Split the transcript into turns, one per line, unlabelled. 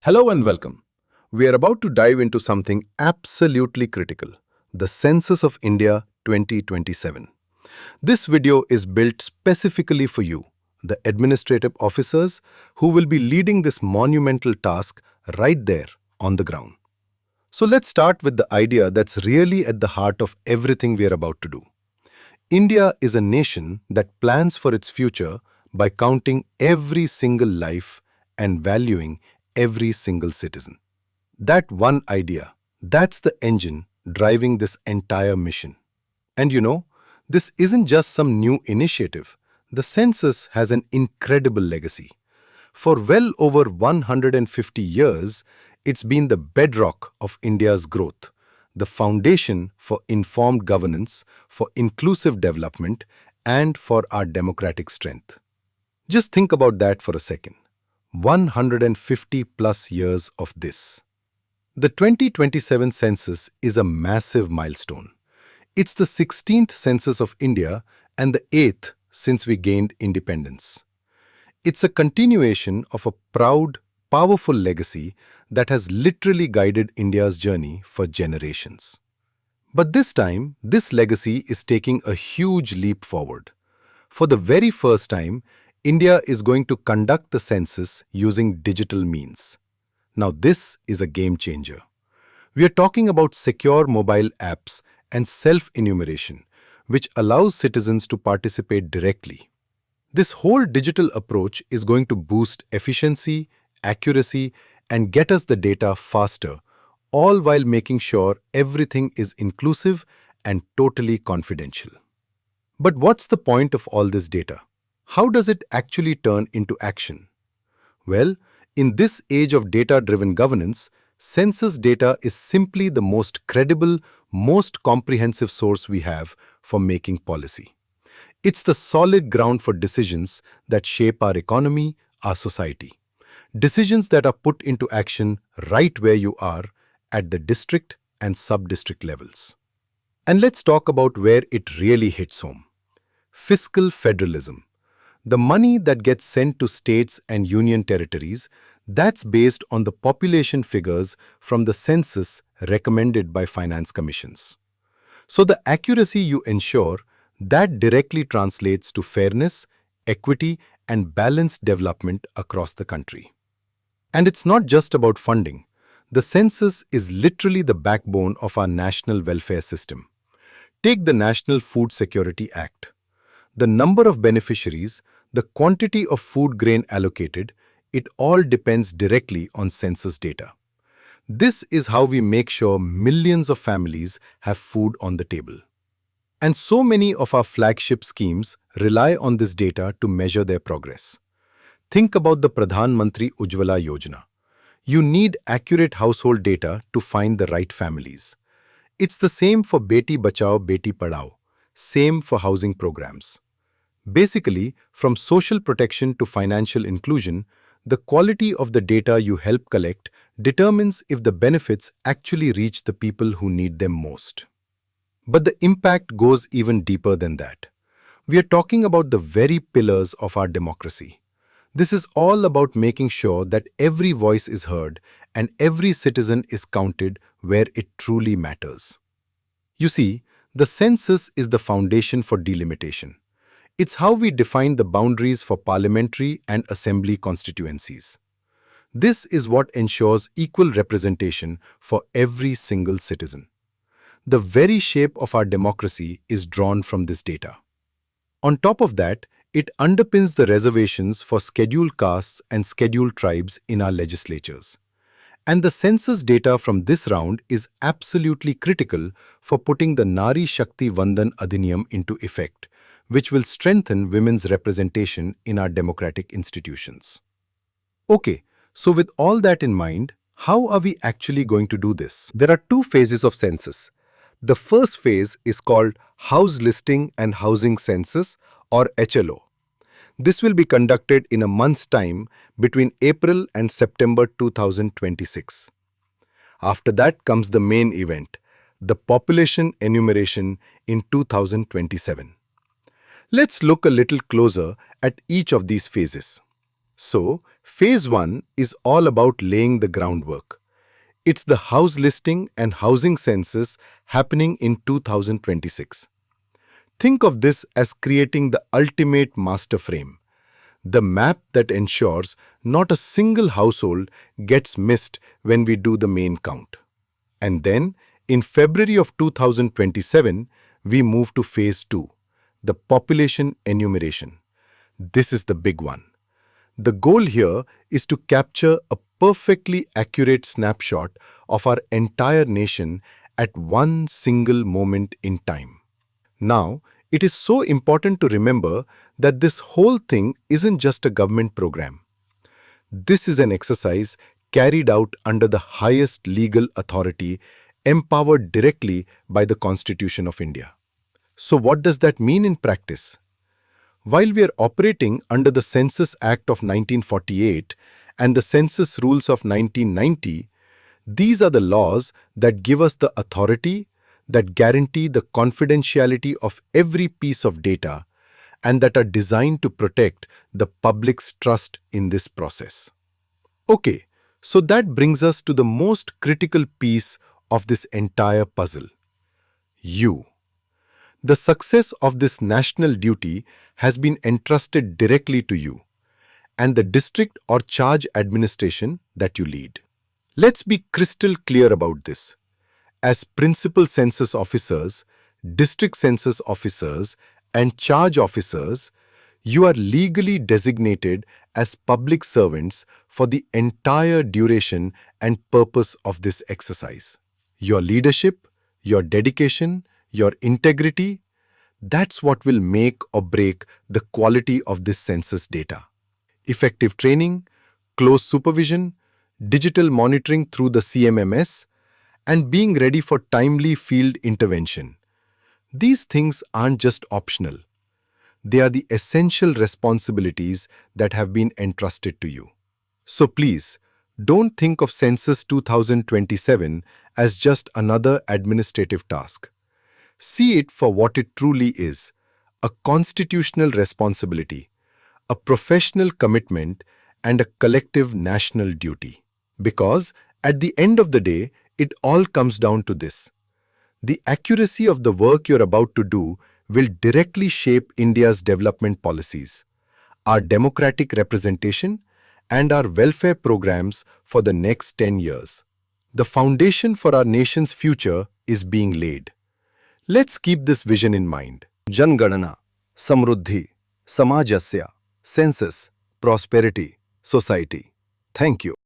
Hello and welcome. We are about to dive into something absolutely critical, the Census of India 2027. This video is built specifically for you, the administrative officers who will be leading this monumental task right there on the ground. So let's start with the idea that's really at the heart of everything we are about to do. India is a nation that plans for its future by counting every single life and valuing every single citizen. That one idea, that's the engine driving this entire mission. And this isn't just some new initiative. The census has an incredible legacy. For well over 150 years, it's been the bedrock of India's growth, the foundation for informed governance, for inclusive development, and for our democratic strength. Just think about that for a second. 150 plus years of this. The 2027 census is a massive milestone. It's the 16th census of India and the 8th since we gained independence. It's a continuation of a proud, powerful legacy that has literally guided India's journey for generations. But this time, this legacy is taking a huge leap forward. For the very first time, India is going to conduct the census using digital means. Now this is a game changer. We are talking about secure mobile apps and self-enumeration, which allows citizens to participate directly. This whole digital approach is going to boost efficiency, accuracy, and get us the data faster, all while making sure everything is inclusive and totally confidential. But what's the point of all this data? How does it actually turn into action? Well, in this age of data-driven governance, census data is simply the most credible, most comprehensive source we have for making policy. It's the solid ground for decisions that shape our economy, our society. Decisions that are put into action right where you are, at the district and sub-district levels. And let's talk about where it really hits home. Fiscal federalism. The money that gets sent to states and union territories, that's based on the population figures from the census recommended by finance commissions. So the accuracy you ensure, that directly translates to fairness, equity, and balanced development across the country. And it's not just about funding. The census is literally the backbone of our national welfare system. Take the National Food Security Act. The number of beneficiaries, the quantity of food grain allocated, it all depends directly on census data. This is how we make sure millions of families have food on the table. And so many of our flagship schemes rely on this data to measure their progress. Think about the Pradhan Mantri Ujjwala Yojana. You need accurate household data to find the right families. It's the same for Beti Bachao, Beti Padhao, same for housing programs. Basically, from social protection to financial inclusion, the quality of the data you help collect determines if the benefits actually reach the people who need them most. But the impact goes even deeper than that. We are talking about the very pillars of our democracy. This is all about making sure that every voice is heard and every citizen is counted where it truly matters. You see, the census is the foundation for delimitation. It's how we define the boundaries for parliamentary and assembly constituencies. This is what ensures equal representation for every single citizen. The very shape of our democracy is drawn from this data. On top of that, it underpins the reservations for scheduled castes and scheduled tribes in our legislatures. And the census data from this round is absolutely critical for putting the Nari Shakti Vandan Adhiniyam into effect, which will strengthen women's representation in our democratic institutions. Okay, so with all that in mind, how are we actually going to do this? There are two phases of census. The first phase is called House Listing and Housing Census, or HLO. This will be conducted in a month's time between April and September 2026. After that comes the main event, the population enumeration in 2027. Let's look a little closer at each of these phases. So, Phase 1 is all about laying the groundwork. It's the house listing and housing census happening in 2026. Think of this as creating the ultimate master frame, the map that ensures not a single household gets missed when we do the main count. And then, in February of 2027, we move to Phase 2, the population enumeration. This is the big one. The goal here is to capture a perfectly accurate snapshot of our entire nation at one single moment in time. Now, it is so important to remember that this whole thing isn't just a government program. This is an exercise carried out under the highest legal authority, empowered directly by the Constitution of India. So what does that mean in practice? While we are operating under the Census Act of 1948 and the Census Rules of 1990, these are the laws that give us the authority, that guarantee the confidentiality of every piece of data, and that are designed to protect the public's trust in this process. Okay, so that brings us to the most critical piece of this entire puzzle. You. The success of this national duty has been entrusted directly to you and the district or charge administration that you lead. Let's be crystal clear about this. As principal census officers, district census officers, and charge officers, you are legally designated as public servants for the entire duration and purpose of this exercise. Your leadership, your dedication, your integrity, that's what will make or break the quality of this census data. Effective training, close supervision, digital monitoring through the CMMS, and being ready for timely field intervention. These things aren't just optional. They are the essential responsibilities that have been entrusted to you. So please, don't think of Census 2027 as just another administrative task. See it for what it truly is, a constitutional responsibility, a professional commitment, and a collective national duty. Because at the end of the day, it all comes down to this. The accuracy of the work you're about to do will directly shape India's development policies, our democratic representation, and our welfare programs for the next 10 years. The foundation for our nation's future is being laid. Let's keep this vision in mind. Janganana, Samruddhi, Samajasya, Census, Prosperity, Society. Thank you.